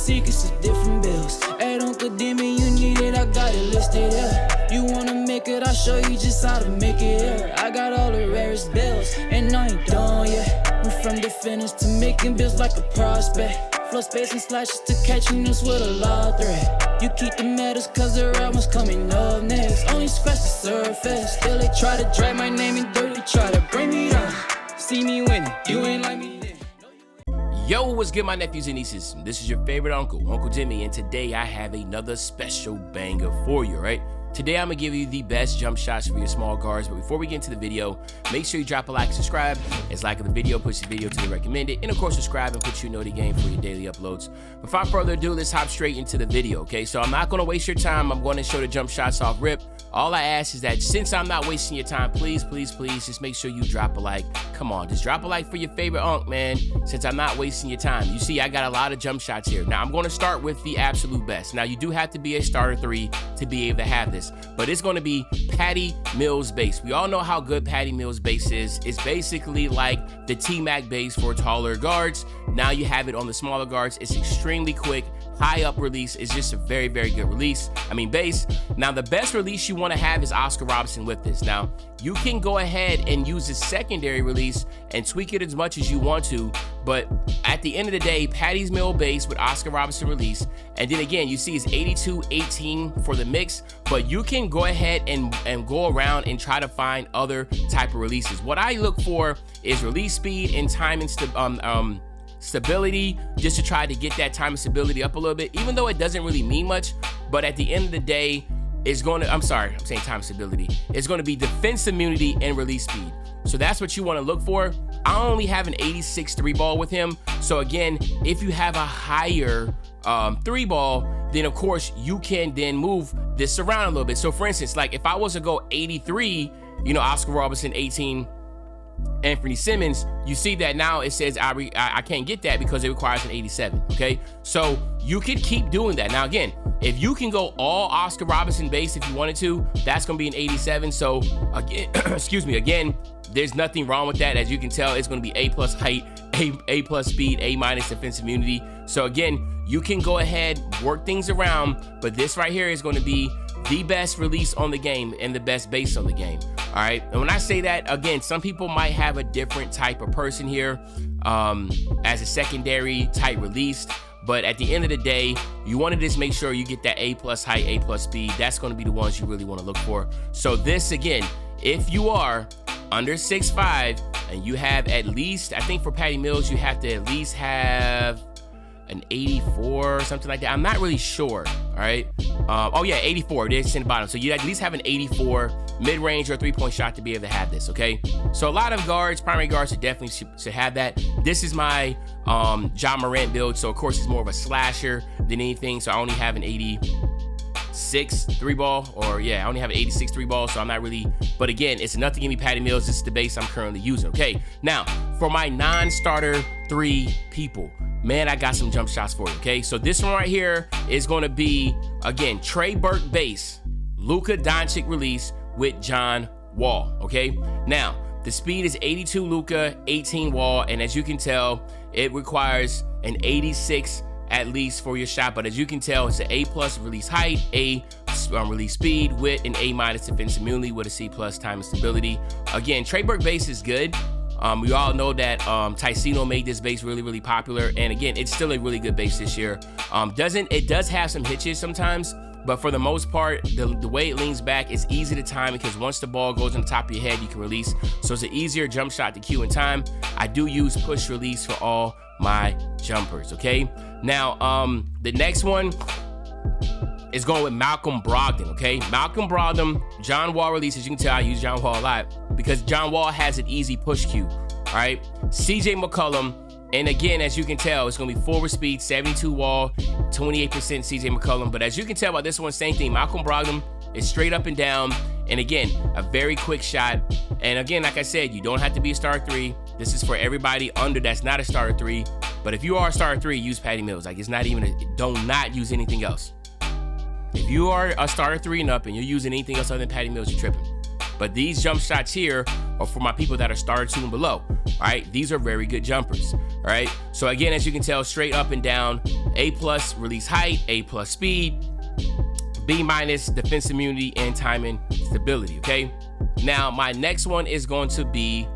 secrets of different bills. Hey, don't condemn me, you need it, I got it listed, yeah. You wanna make it, I'll show you just how to make it, yeah. I got all the rarest bills, and I ain't done yet. Went from the finish to making bills like a prospect. Flow space and slashes to catching us with a lot of threat. You keep the medals cause the right one's coming up next. Only scratch the surface, still they try to drag my name in dirt, they try to bring me down. See me winning, you ain't like me then. Yo, what's good, my nephews and nieces? This is your favorite uncle, Uncle Jimmy, and today I have another special banger for you, right? Today I'm gonna give you the best jump shots for your small guards, but before we get into the video, make sure you drop a like and subscribe, as liking the video puts the video to the recommended, and of course subscribe and put you know the game for your daily uploads. Without further ado, let's hop straight into the video, okay? So I'm not gonna waste your time, I'm gonna show the jump shots off rip. All I ask is that since I'm not wasting your time, please just make sure you drop a like. Come on, just drop a like for your favorite unk, man, since I'm not wasting your time. You see, I got a lot of jump shots here. Now I'm gonna start with the absolute best. Now you do have to be a starter 3 to be able to have this, but it's gonna be Patty Mills base. We all know how good Patty Mills base is. It's basically like the T-Mac base for taller guards. Now you have it on the smaller guards. It's extremely quick, high up release. It's just a very good release. Base. Now the best release you want to have is Oscar Robertson with this. Now you can go ahead and use a secondary release and tweak it as much as you want to, but at the end of the day, Patty's Mill base with Oscar Robertson release, and then again you see it's 82-18 for the mix, but you can go ahead and go around and try to find other type of releases. What I look for is release speed and time and stability, just to try to get that time and stability up a little bit, even though it doesn't really mean much. But at the end of the day, it's going to, I'm saying time stability. It's going to be defense immunity and release speed. So that's what you want to look for. I only have an 86 3 ball with him. So again, if you have a higher 3 ball, then of course you can then move this around a little bit. So for instance, like if I was to go 83, you know, Oscar Robertson 18, Anthony Simmons, you see that now it says I can't get that because it requires an 87, okay? So you could keep doing that. Now again, if you can go all Oscar Robertson base if you wanted to, that's gonna be an 87. So again, excuse me, again, there's nothing wrong with that. As you can tell, it's gonna be A+ height, A+ speed, A- defense immunity. So again, you can go ahead, work things around, but this right here is gonna be the best release on the game and the best base on the game. All right, and when I say that, again, some people might have a different type of person here as a secondary type release, but at the end of the day, you want to just make sure you get that A+ height, A+ speed. That's going to be the ones you really want to look for. So this, again, if you are under 6'5" and you have at least, I think for Patty Mills, you have to at least have an 84 or something like that. I'm not really sure, all right? Oh yeah, 84, it's in the bottom. So you at least have an 84 mid-range or 3-point shot to be able to have this, okay? So a lot of guards, primary guards, definitely should have that. This is my John Morant build, so of course it's more of a slasher than anything, so I only have an 86 3 ball, or yeah, I only have an 86 3 ball, so I'm not really, but again, it's enough to give me Patty Mills. This is the base I'm currently using, okay? Now, for my non-starter 3 people, man, I got some jump shots for you, okay? So this one right here is going to be, again, Trey Burke base, Luka Doncic release with John Wall, okay? Now, the speed is 82 Luka, 18 Wall, and as you can tell, it requires an 86 at least for your shot, but as you can tell, it's an A+ release height, A release speed with an A- defense immunity with a C+ time and stability. Again, Trey Burke base is good. We all know that Ticino made this base really popular, and again, it's still a really good base this year. It does have some hitches sometimes, but for the most part, the way it leans back is easy to time, because once the ball goes on the top of your head, you can release. So it's an easier jump shot to cue in time. I do use push release for all my jumpers, okay? Now, the next one is going with Malcolm Brogdon, okay? Malcolm Brogdon, John Wall release. As you can tell, I use John Wall a lot because John Wall has an easy push cue, all right? CJ McCollum, and again, as you can tell, it's gonna be forward speed, 72 Wall, 28% CJ McCollum. But as you can tell by this one, same thing. Malcolm Brogdon is straight up and down, and again, a very quick shot. And again, like I said, you don't have to be a star 3. This is for everybody under that's not a starter 3. But if you are a starter 3, use Patty Mills. Like, it's not even do not use anything else. If you are a starter 3 and up and you're using anything else other than Patty Mills, you're tripping. But these jump shots here or for my people that are starter 2 and below. All right, these are very good jumpers. All right, so again, as you can tell, straight up and down, A+ release height, A+ speed, B- defense immunity and timing stability. Okay, now my next one is going to be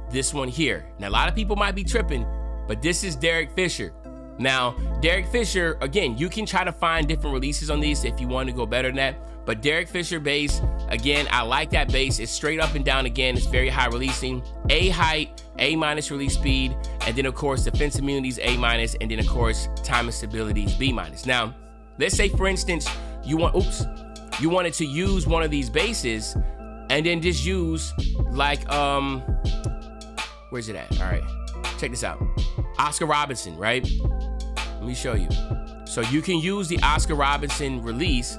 this one here. Now a lot of people might be tripping, but this is Derek Fisher. Now, Derek Fisher, again, you can try to find different releases on these if you want to go better than that. But Derek Fisher base, again, I like that base. It's straight up and down again. It's very high releasing. A height, A- release speed, and then of course defense immunity is A-, and then of course time and stability is B-. Now, let's say for instance you wanted to use one of these bases and then just use like where's it at? All right, check this out. Oscar Robertson, right? Let me show you. So you can use the Oscar Robertson release.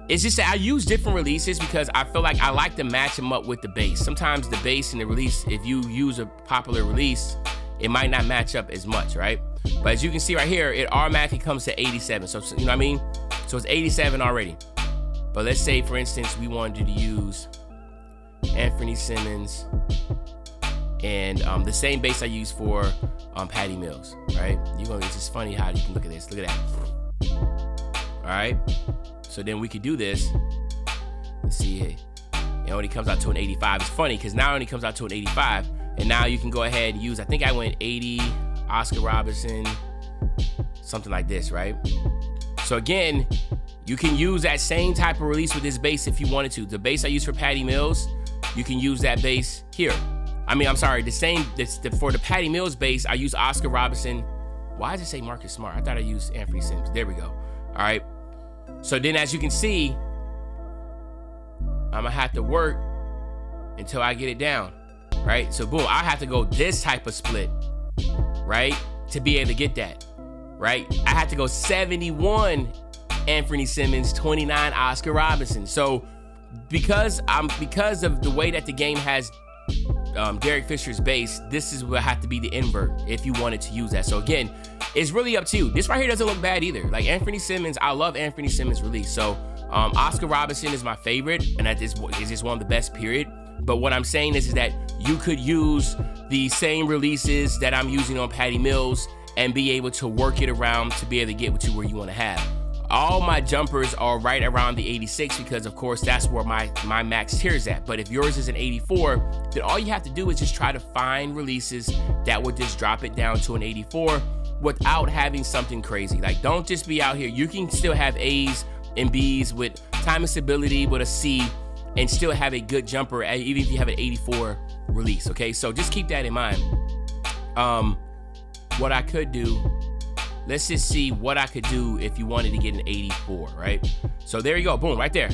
It's just that I use different releases because I feel like I like to match them up with the base. Sometimes the base and the release, if you use a popular release, it might not match up as much, right? But as you can see right here, it automatically comes to 87. So you know what I mean? So it's 87 already. But let's say, for instance, we wanted to use Anthony Simmons and the same base I use for Patty Mills, right? It's just funny how you can look at this. Look at that. All right. So then we could do this. Let's see here. It only comes out to an 85. It's funny because now it only comes out to an 85. And now you can go ahead and use, I think I went 80, Oscar Robertson, something like this, right? So again, you can use that same type of release with this base if you wanted to. The base I use for Patty Mills, you can use that base here. I'm sorry, for the Patty Mills base, I use Oscar Robertson. Why does it say Marcus Smart? I thought I used Anthony Sims. There we go. All right. So then as you can see, I'm gonna have to work until I get it down, right? So boom, I have to go this type of split, right? To be able to get that, right? I have to go 71 Anthony Simmons, 29 Oscar Robertson. So because of the way that the game has Derek Fisher's base, this is what have to be the invert if you wanted to use that. So again, it's really up to you. This right here doesn't look bad either. Like Anthony Simmons, I love Anthony Simmons' release. So Oscar Robertson is my favorite, and that is just one of the best, period. But what I'm saying is that you could use the same releases that I'm using on Patty Mills and be able to work it around to be able to get to where you want to have. All my jumpers are right around the 86 because, of course, that's where my max tier is at. But if yours is an 84, then all you have to do is just try to find releases that would just drop it down to an 84 without having something crazy. Like, don't just be out here. You can still have A's and B's with time and stability with a C and still have a good jumper, even if you have an 84 release, okay? So just keep that in mind. What I could do, let's just see what I could do if you wanted to get an 84, right? So there you go, boom, right there.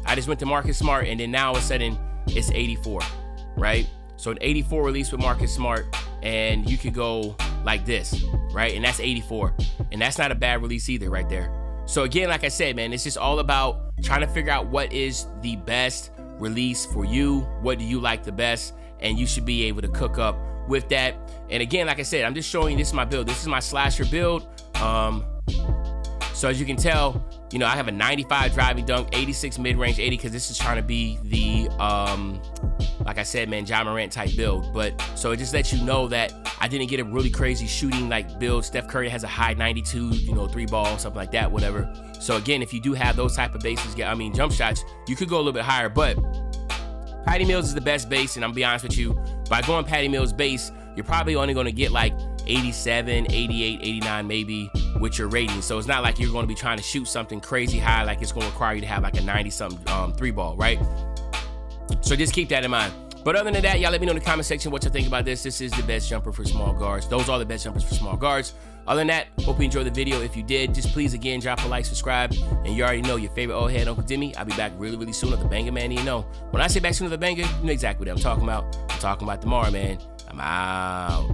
I just went to Marcus Smart, and then now all of a sudden it's 84, right? So an 84 release with Marcus Smart, and you could go like this, right? And that's 84, and that's not a bad release either right there. So again, like I said, man, it's just all about trying to figure out what is the best release for you. What do you like the best? And you should be able to cook up with that. And again, like I said, I'm just showing you, this is my build. This is my slasher build. So as you can tell, you know, I have a 95 driving dunk, 86 mid-range, 80, because this is trying to be the, like I said, man, Ja Morant type build. But so it just lets you know that I didn't get a really crazy shooting like build. Steph Curry has a high 92, you know, 3-ball, something like that, whatever. So again, if you do have those type of bases, jump shots, you could go a little bit higher, but Patty Mills is the best base, and I'm gonna be honest with you, by going Patty Mills base, you're probably only gonna get like 87, 88, 89 maybe with your rating. So it's not like you're gonna be trying to shoot something crazy high, like it's gonna require you to have like a 90-something 3-ball, right? So just keep that in mind. But other than that, y'all let me know in the comment section what you think about this. This is the best jumper for small guards. Those are the best jumpers for small guards. Other than that, hope you enjoyed the video. If you did, just please, again, drop a like, subscribe, and you already know your favorite old head, Uncle Dimmy. I'll be back really, really soon with the banger, man. You know, when I say back soon with the banger, you know exactly what I'm talking about. I'm talking about tomorrow, man. I'm out.